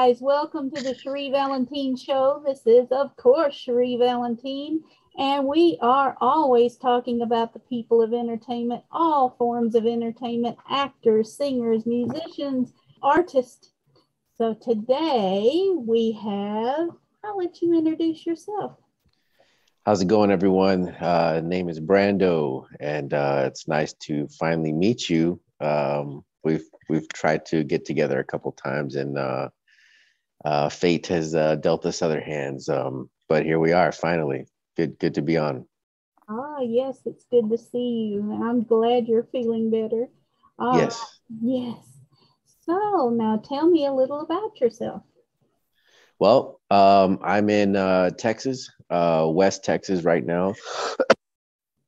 guys, welcome to the Cherie Valentine Show. This is, of course, Cherie Valentine, and we are always talking about the people of entertainment, all forms of entertainment, actors, singers, musicians, artists. So today we have, I'll let you introduce yourself. How's it going, everyone? Name is Brando, and it's nice to finally meet you. We've tried to get together a couple times, and fate has dealt us other hands. But here we are, finally. Good to be on. Ah, yes, it's good to see you. I'm glad you're feeling better. Yes. Yes. So now tell me a little about yourself. Well, I'm in Texas, West Texas right now.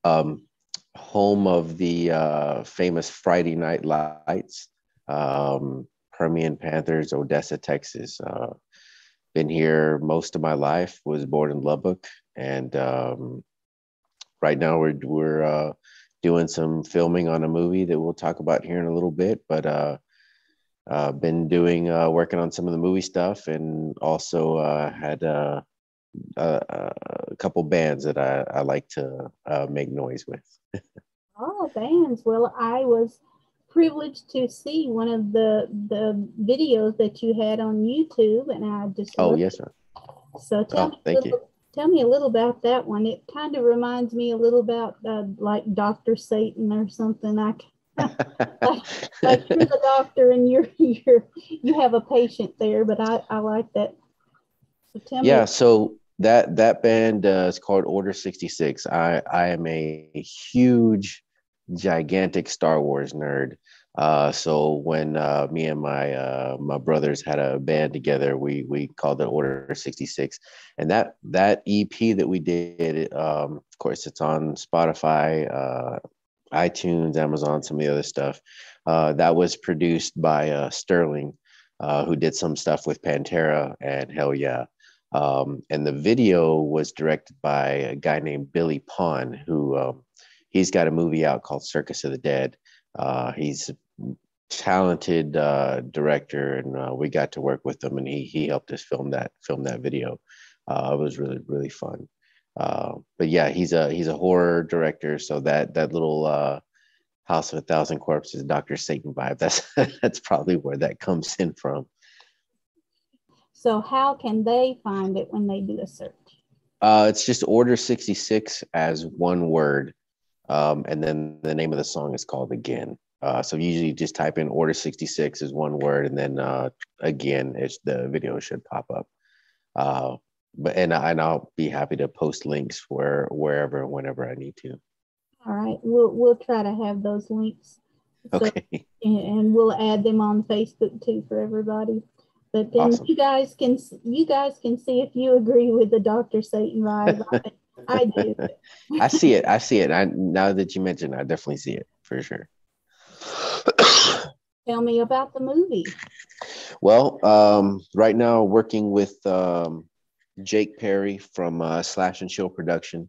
Home of the famous Friday Night Lights, Permian Panthers, Odessa, Texas. Been here most of my life. Was born in Lubbock, and right now we're doing some filming on a movie that we'll talk about here in a little bit. But been doing working on some of the movie stuff, and also had a couple bands that I like to make noise with. Oh, bands. Well, I was privileged to see one of the videos that you had on YouTube, and I just Oh, loved yes, it. sir. So Oh, thank you. tell me a little about that one. It kind of reminds me a little about like Dr. Satan or something. Like you're the doctor and you have a patient there, but I like that. So tell me. Yeah, so that band is called Order 66. I am a huge, gigantic Star Wars nerd. So when me and my brothers had a band together, we called it Order 66, and that EP that we did, of course, it's on Spotify, iTunes, Amazon, some of the other stuff. That was produced by Sterling, who did some stuff with Pantera and Hell Yeah. And the video was directed by a guy named Billy Pond, who he's got a movie out called Circus of the Dead. He's a talented director, and we got to work with him, and he helped us film that video. It was really fun. But yeah, he's a horror director, so that little House of a Thousand Corpses, Dr. Satan vibe, that's probably where that comes in from. So how can they find it when they do a search? It's just Order 66 as one word, and then the name of the song is called Again. So usually just type in Order 66 as one word, and then again, the video should pop up. And I'll be happy to post links for wherever and whenever I need to. All right, we'll try to have those links. So, Okay. And we'll add them on Facebook too for everybody. But then Awesome. you guys can see if you agree with the Dr. Satan vibe. I do. I see it. Now that you mentioned, I definitely see it for sure. Tell me about the movie. Well, right now working with Jake Perry from Slash and Chill Production.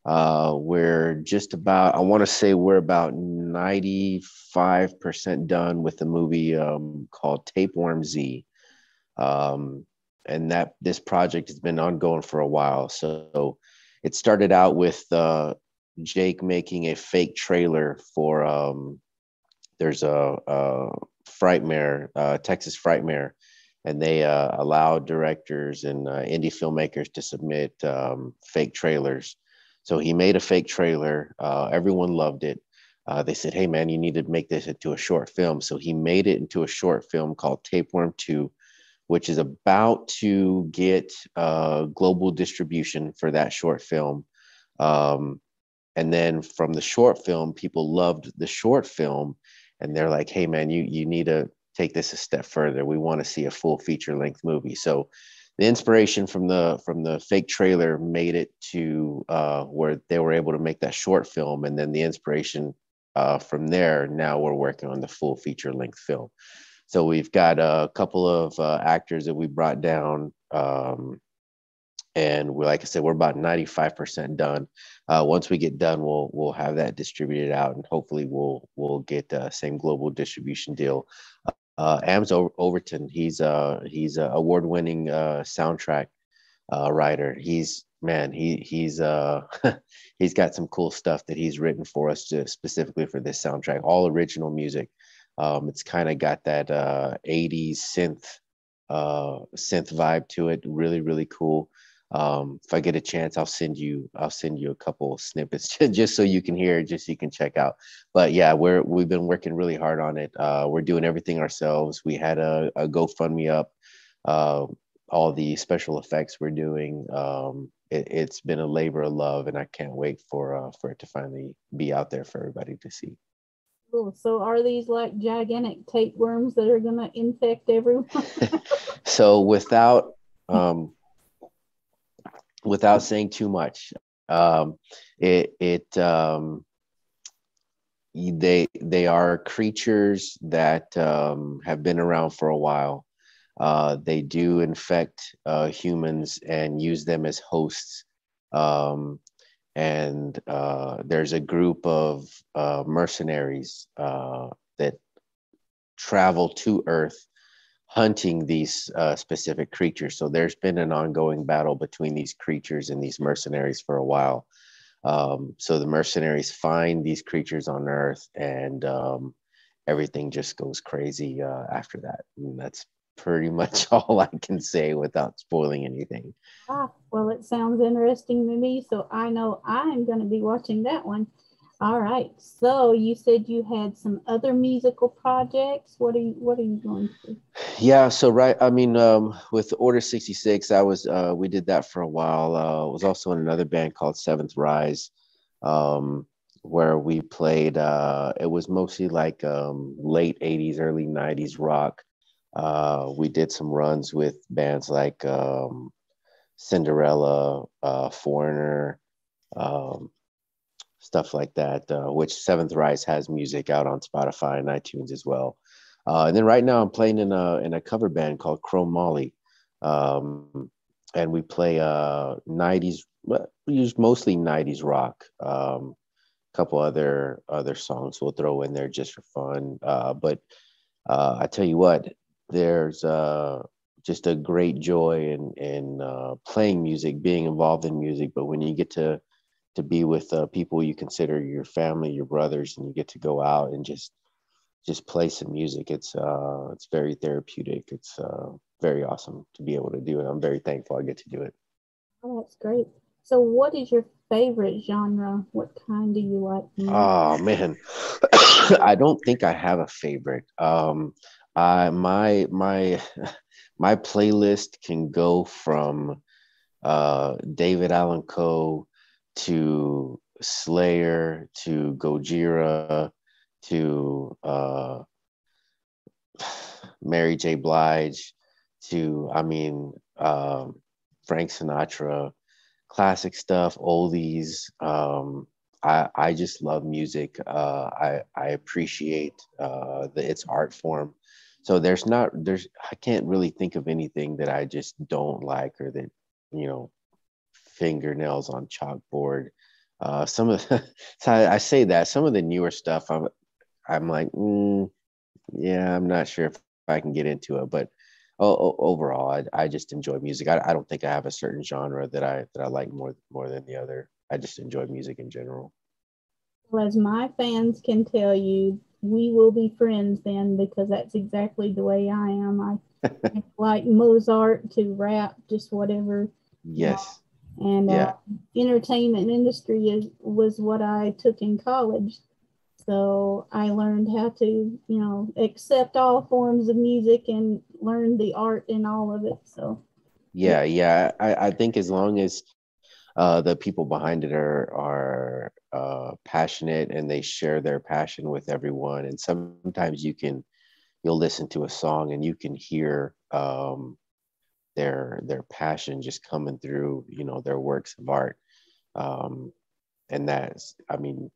We're just about, I want to say we're about 95% done with the movie called TapewormZ. And that this project has been ongoing for a while. So it started out with Jake making a fake trailer for there's a Frightmare, Texas Frightmare, and they allow directors and indie filmmakers to submit fake trailers. So he made a fake trailer. Everyone loved it. They said, "Hey man, you need to make this into a short film." So he made it into a short film called Tapeworm 2, which is about to get global distribution for that short film. And then from the short film, people loved the short film, and they're like, "Hey man, you need to take this a step further. We want to see a full feature length movie." So the inspiration from the fake trailer made it to where they were able to make that short film, and then the inspiration from there, now we're working on the full feature length film. So we've got a couple of actors that we brought down, and like I said, we're about 95% done. Once we get done, we'll have that distributed out, and hopefully we'll get same global distribution deal. Overton. He's a award-winning soundtrack writer. He's he's got some cool stuff that he's written for us specifically for this soundtrack. All original music. It's kind of got that 80s synth vibe to it. Really, really cool. If I get a chance, I'll send you a couple of snippets just so you can hear it, just so you can check out. But yeah, we've been working really hard on it. We're doing everything ourselves. We had a GoFundMe up. All the special effects we're doing. It's been a labor of love, and I can't wait for it to finally be out there for everybody to see. Cool. So are these like gigantic tapeworms that are going to infect everyone? So without saying too much, they are creatures that have been around for a while. They do infect humans and use them as hosts. And there's a group of mercenaries that travel to Earth hunting these specific creatures. So there's been an ongoing battle between these creatures and these mercenaries for a while. So the mercenaries find these creatures on Earth, and everything just goes crazy after that. And that's pretty much all I can say without spoiling anything. Well, it sounds interesting to me, so I know I'm going to be watching that one. All right. So you said you had some other musical projects. What are you going to do? Yeah, so right, I mean, with OrderSixtySix, we did that for a while. Was also in another band called Seventh Rise, where we played. It was mostly like late '80s, early '90s rock. We did some runs with bands like Cinderella, Foreigner, um, stuff like that. Which Seventh Rise has music out on Spotify and iTunes as well. And then right now I'm playing in a cover band called Chromemolly, and we play 90s. We use mostly 90s rock. Couple other songs we'll throw in there just for fun. But I tell you what, there's just a great joy in playing music, being involved in music. But when you get to be with people you consider your family, your brothers, and you get to go out and just play some music, it's very therapeutic. It's very awesome to be able to do it. I'm very thankful I get to do it. Oh, that's great. So what is your favorite genre? What kind do you like the most? Oh man, I don't think I have a favorite. I my playlist can go from David Allan Coe to Slayer to Gojira to Mary J. Blige to, I mean, Frank Sinatra, classic stuff, oldies. I just love music. I appreciate its art form. So I can't really think of anything that I just don't like, or that, you know, fingernails on chalkboard. Some of so I say that some of the newer stuff, I'm like, yeah, I'm not sure if I can get into it, but overall, I just enjoy music. I don't think I have a certain genre that I like more than the other. I just enjoy music in general. Well, as my fans can tell you, we will be friends then, because that's exactly the way I am. I like Mozart to rap, just whatever. Yes. And Yeah. entertainment industry was what I took in college. So I learned how to, accept all forms of music and learn the art in all of it. So Yeah. I think as long as the people behind it are passionate and they share their passion with everyone, and sometimes you'll listen to a song and you can hear their passion just coming through, their works of art. And that's, I mean,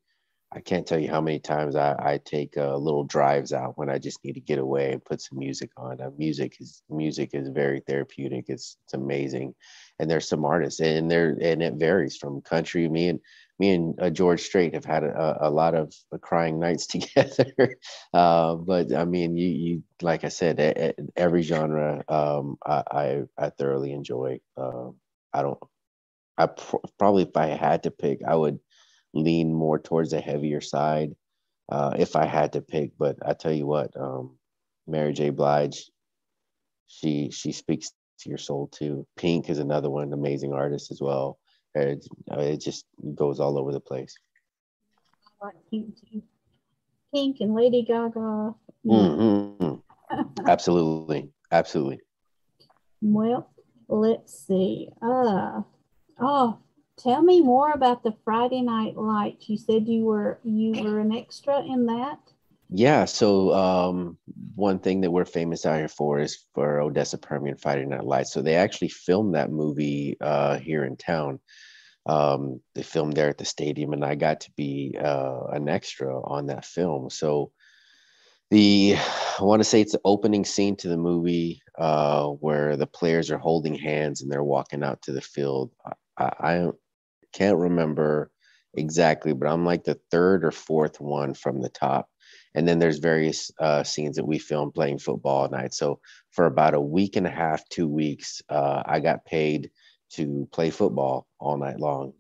I can't tell you how many times I take little drives out when I just need to get away and put some music on. Music is very therapeutic. It's amazing, and there's some artists, and it varies from country. Me me and George Strait have had a lot of crying nights together. But I mean, you like I said, every genre I thoroughly enjoy. I don't. Probably if I had to pick, I would lean more towards the heavier side if I had to pick. But I tell you what, Mary J. Blige, she speaks to your soul too. Pink is another one, amazing artist as well. It just goes all over the place. I like Pink too. Pink and Lady Gaga. Mm-hmm. Absolutely, absolutely. Well, let's see. Oh, tell me more about the Friday Night Lights. You said you were an extra in that. Yeah, so one thing that we're famous out here for is for Odessa Permian Friday Night Lights. So they actually filmed that movie here in town. They filmed there at the stadium, and I got to be an extra on that film. So I want to say it's the opening scene to the movie where the players are holding hands and they're walking out to the field. I can't remember exactly, but I'm like the third or fourth one from the top. And then there's various scenes that we filmed playing football at night. So for about a week and a half, 2 weeks, I got paid to play football all night long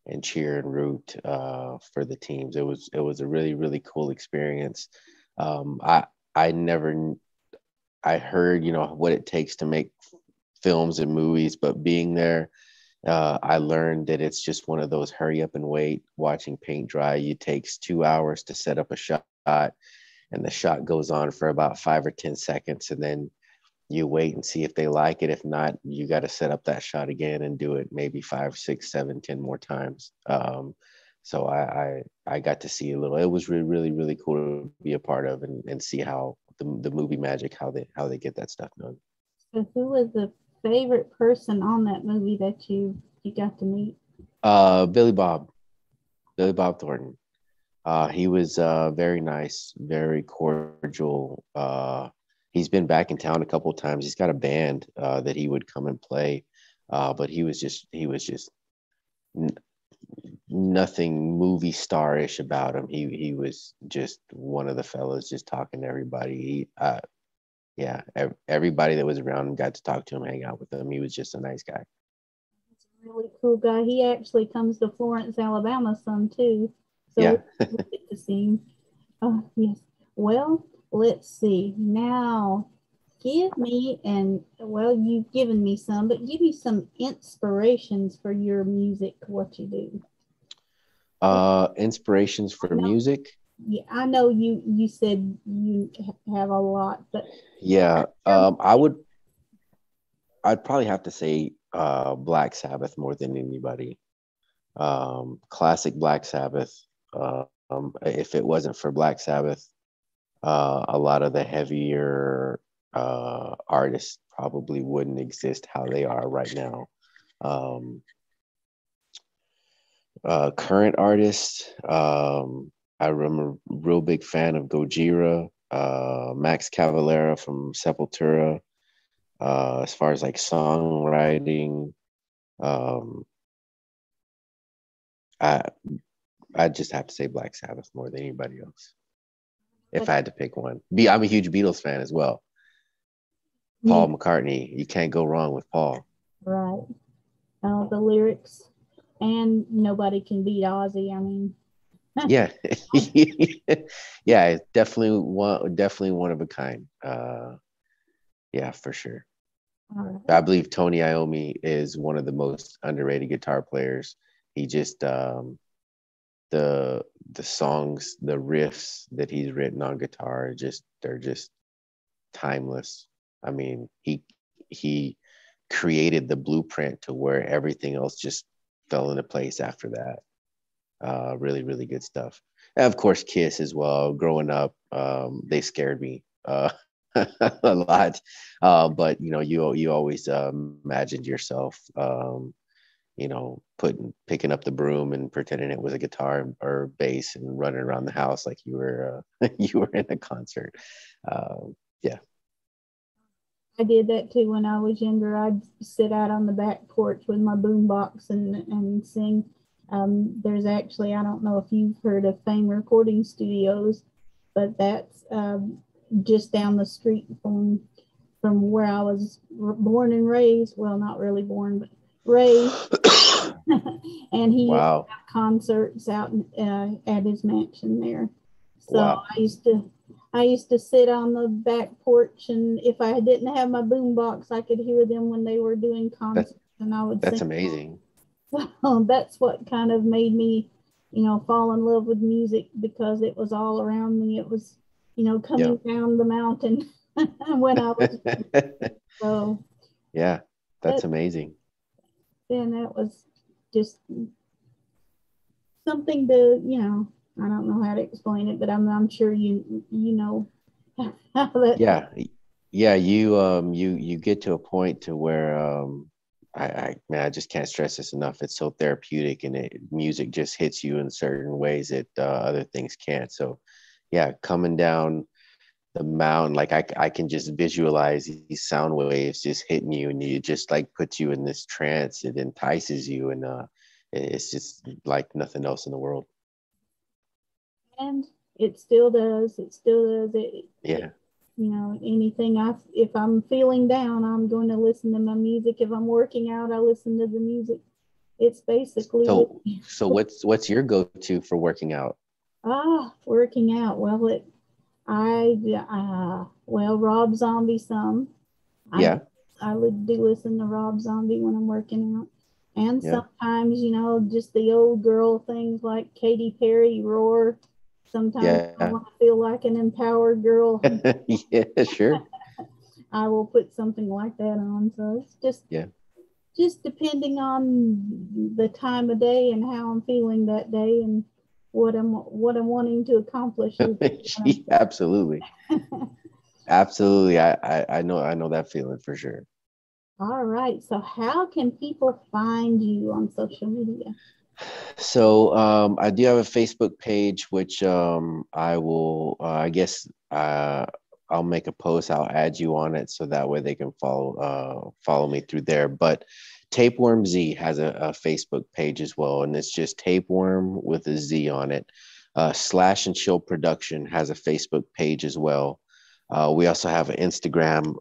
and cheer and root for the teams. It was a really really cool experience. Um, I I never I heard what it takes to make films and movies, but being there, I learned that it's just one of those hurry up and wait, watching paint dry. It takes 2 hours to set up a shot, and the shot goes on for about 5 or 10 seconds, and then you wait and see if they like it. If not, you got to set up that shot again and do it maybe 5, 6, 7, 10 more times. So I got to see a little. It was really really really cool to be a part of and see how the movie magic, how they get that stuff done. So who was the favorite person on that movie that you got to meet? Billy Bob, Billy Bob Thornton. He was very nice, very cordial. He's been back in town a couple of times. He's got a band that he would come and play, but he was just nothing movie star-ish about him. He was just one of the fellas, just talking to everybody. Yeah, everybody that was around him got to talk to him, hang out with him. He was just a nice guy. He's a really cool guy. He actually comes to Florence, Alabama some too. Yeah. So we get to see him. Oh, yes. Well, let's see. Now, give me, and well, you've given me some, but give me some inspirations for your music, what you do. Inspirations I for know, music. yeah, I know you said you have a lot, but Yeah. I'd probably have to say Black Sabbath more than anybody. Classic Black Sabbath. If it wasn't for Black Sabbath, a lot of the heavier artists probably wouldn't exist how they are right now. Um, Current artists, I'm a real big fan of Gojira, Max Cavalera from Sepultura. As far as like songwriting, um, I I just have to say Black Sabbath more than anybody else. If I had to pick one, I'm a huge Beatles fan as well. me, Paul McCartney, you can't go wrong with Paul. right? The lyrics, and nobody can beat Ozzy. I mean, Yeah, yeah, definitely one of a kind. Yeah, for sure. all right. I believe Tony Iommi is one of the most underrated guitar players. He just the songs, the riffs that he's written on guitar, they're just timeless. I mean, he created the blueprint to where everything else just fell into place after that. Really, really good stuff. And of course, Kiss as well. Growing up, they scared me a lot. But you always imagined yourself, picking up the broom and pretending it was a guitar or bass and running around the house like you were you were in a concert. Yeah. I did that too when I was younger. I'd sit out on the back porch with my boombox and sing. There's actually, I don't know if you've heard of Fame Recording Studios, but that's just down the street from where I was born and raised. Well, not really born, but raised. And he used to Wow. have concerts out at his mansion there. So Wow. I used to sit on the back porch, and if I didn't have my boom box, I could hear them when they were doing That, concerts, and I would that's sing. amazing. So that's what kind of made me, fall in love with music, because it was all around me. It was, Yeah. coming down the mountain when I was young. So Yeah, that's that amazing. then that was just something to, I don't know how to explain it, but I'm sure you know how that. Yeah. Yeah, you get to a point to where man, I just can't stress this enough. It's so therapeutic, and music just hits you in certain ways that other things can't. So yeah, coming down the mountain, like I can just visualize these sound waves just hitting you, and you just like puts you in this trance. It entices you, and it's just like nothing else in the world. And it still does. It still does. Yeah. Anything if I'm feeling down, I'm going to listen to my music. If I'm working out, I listen to the music. It's basically with So what's your go-to for working out? working out. Well, Rob Zombie some. I Yeah. I would do listen to Rob Zombie when I'm working out. And Yeah. sometimes, just the old girl things like Katy Perry, Roar. Sometimes I Yeah. want to feel like an empowered girl. Yeah, sure. I will put something like that on. So it's Yeah. just depending on the time of day and how I'm feeling that day, and what I'm wanting to accomplish. Absolutely. Absolutely. I know that feeling for sure. All right. So how can people find you on social media? So I do have a Facebook page, which I will, I guess, I'll make a post. I'll add you on it so that way they can follow me through there. But TapewormZ has a Facebook page as well, and it's just Tapeworm with a Z on it. Slash and Chill Production has a Facebook page as well. We also have an Instagram.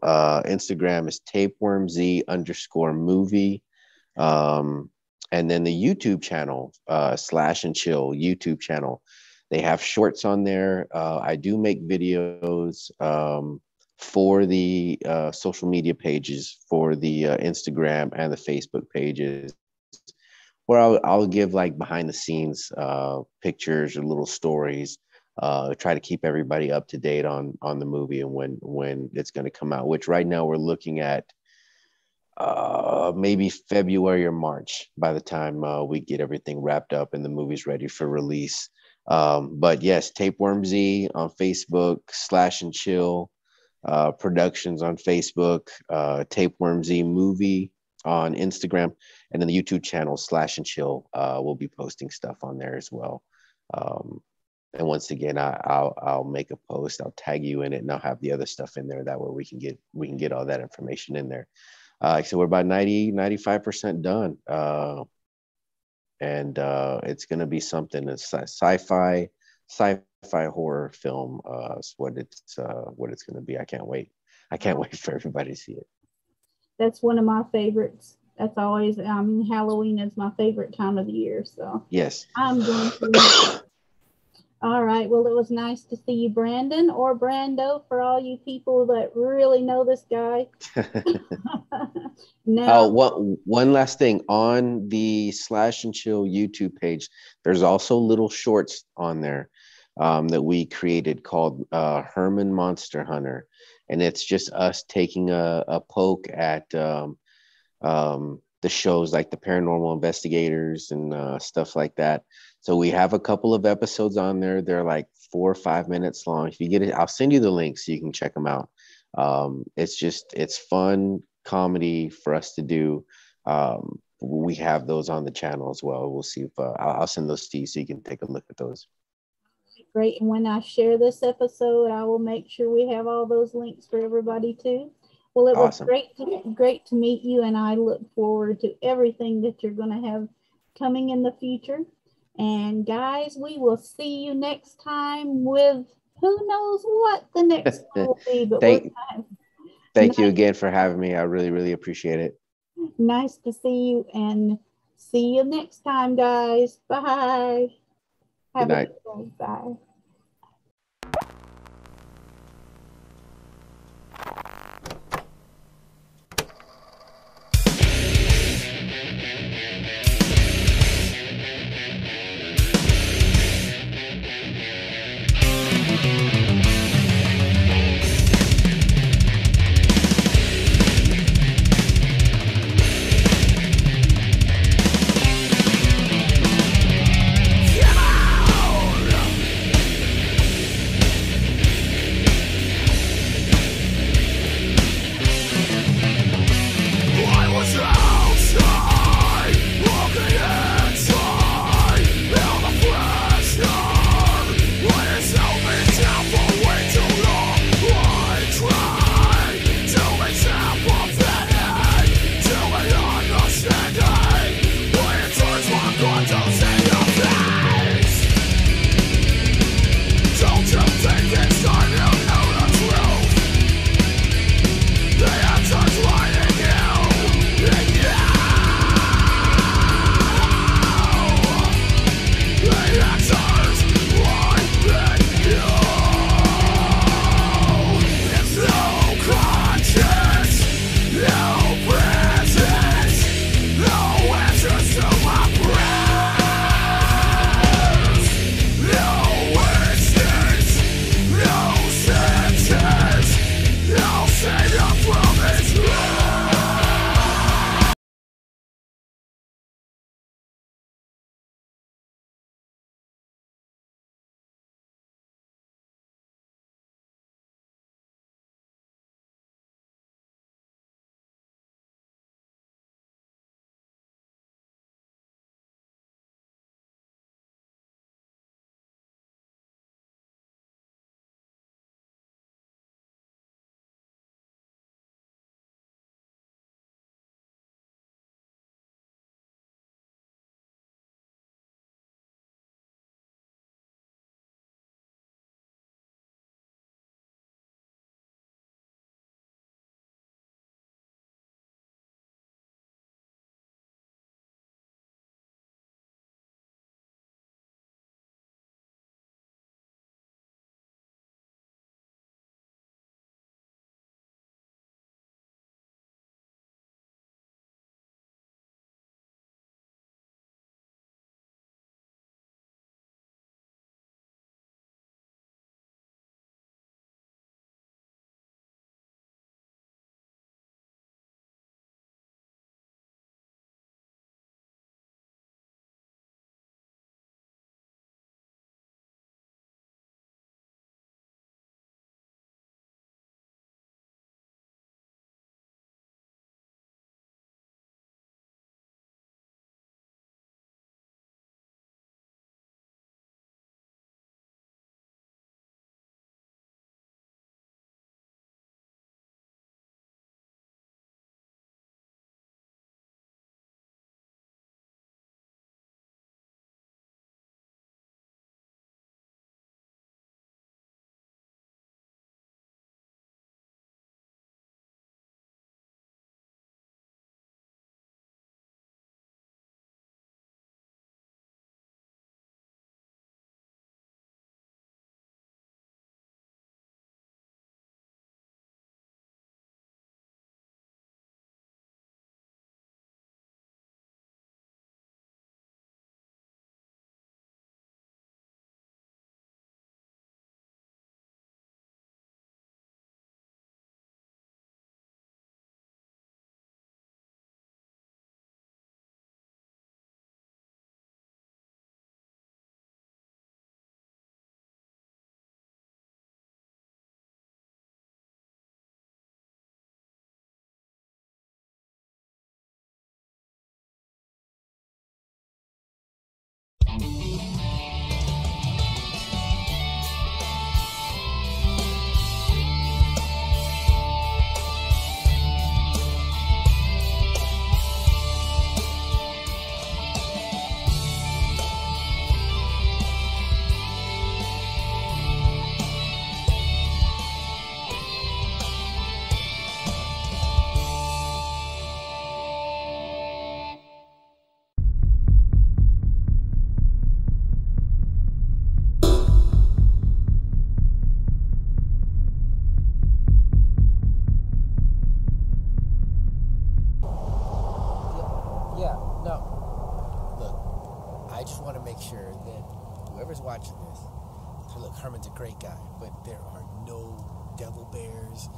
Instagram is tapewormz_movie. And then the YouTube channel, Slash and Chill YouTube channel. They have shorts on there. I do make videos for the social media pages, for the Instagram and the Facebook pages, where I'll give like behind the scenes pictures or little stories. Try to keep everybody up to date on the movie and when it's going to come out. Which right now we're looking at maybe February or March by the time we get everything wrapped up and the movie's ready for release. But yes, TapewormZ on Facebook, Slash and Chill Productions on Facebook, TapewormZ Movie on Instagram, and then the YouTube channel Slash and Chill. We'll be posting stuff on there as well. Um, and once again, I'll make a post. I'll tag you in it, and I'll have the other stuff in there. That way we can get all that information in there. So we're about 95% done. And it's going to be something that's sci-fi horror film. Is what it's going to be. I can't wait. I can't wait for everybody to see it. That's one of my favorites. That's always, Halloween is my favorite time of the year. So Yes. I'm going to. All right. Well, it was nice to see you, Brandon, or Brando, for all you people that really know this guy. Now, one last thing on the Slash and Chill YouTube page. There's also little shorts on there that we created called Herman Monster Hunter, and it's just us taking a poke at the shows like the Paranormal Investigators and stuff like that. So we have a couple of episodes on there. They're like 4 or 5 minutes long. If you get it, I'll send you the link so you can check them out. It's fun comedy for us to do. We have those on the channel as well. We'll see if I'll send those to you so you can take a look at those. Great. And when I share this episode, I will make sure we have all those links for everybody too. Well, it was Awesome. great to meet you, and I look forward to everything that you're going to have coming in the future. And guys, we will see you next time with who knows what the next one will be. But thank you again for having me. I really, really appreciate it. Nice to see you, and see you next time, guys. Bye. Good night. A good day. Bye. whoever's watching this, look, Herman's a great guy, but there are no devil bears,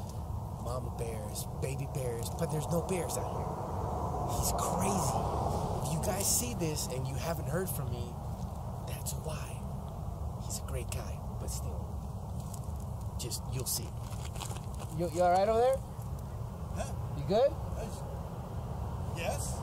mama bears, baby bears, but there's no bears out here. He's crazy. If you guys see this and you haven't heard from me, that's why. He's a great guy, but still, just, you'll see. You all right over there? Huh? You good? Yes.